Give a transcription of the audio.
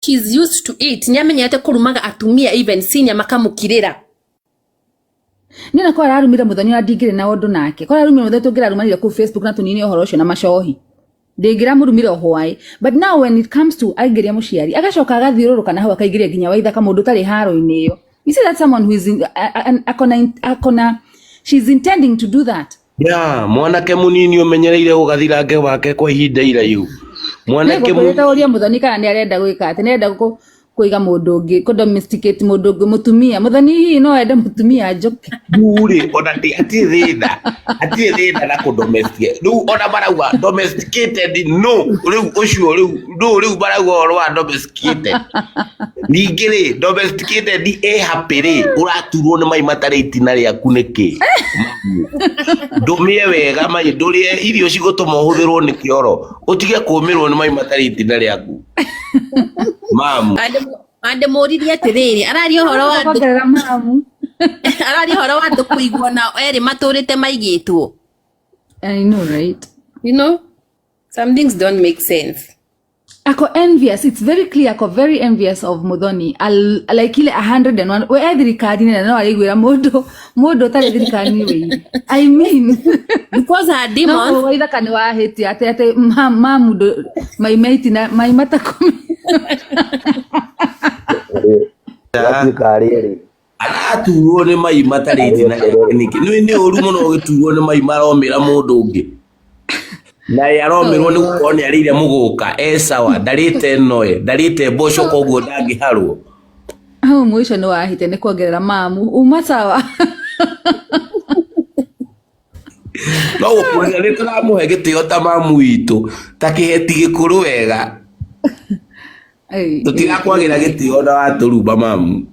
She's used to it. Nyamenyete kurumaga atumia even senior makamukirira. Nina kwa arumira muthoni na ndigire na undu nake. Kwa arumira muthoni tungira rumanira ku Facebook na tunini ohoro ucio na macohi. Ndigira murumira ohwai. But now when it comes to aigiria muciari, agacoka agathiururuka na hau akaigiria nginya waitha ka mundu tari haro-ini iyo. You see, that's someone who is akona she's intending to do that. Yeah, mwanake munini umenyereire ugathirange wake kwa ihinda iraihu. Mwanake munini uria muthoni kana ni arenda gwika ati ni arenda kuiga mundu ungi ko domesticate mundu ungi mutumia muthoni hihi no ende mutumia njoke bure ona ati thina na ku domesticate riu ona marauga domesticated no riu ucio riu marauga rwa domesticated ningire domesticated happy ri uraturwo ni mai matariti na riaku niki ndumie wega mai ndurie irio cigutuma uhuthirwo ni kioro utige kumirwo ni mai matariti na riaku mamu ande moririe atiriri arari horo wa mamu arari horo wa ndukuigwo na eri maturite maigitwo. I know, right? You know, some things don't make sense. Ako envious, it's very clear, ako very envious of Muthoni. Like ile 101 we thirikari ni no arigwira mundu tari thirikari we. I mean because her demons no waitha kani wa hiti ate mamu my mate na my matakumi araturwo ni mai matariti na niki ni uru muno giturwo ni mai maromira mundu ungi na yaromirwo ni gukorwo ni arire muguka sawa ndarite noe ndarite mboco koguo ndangiharwo hau mwisho ni wahite ni kuongerera mamu uma sawa no gukorwo ni turamuhe gitio ta mamu witu takiheti gikuru wega tutiga kwagira gitio na waturumba mamu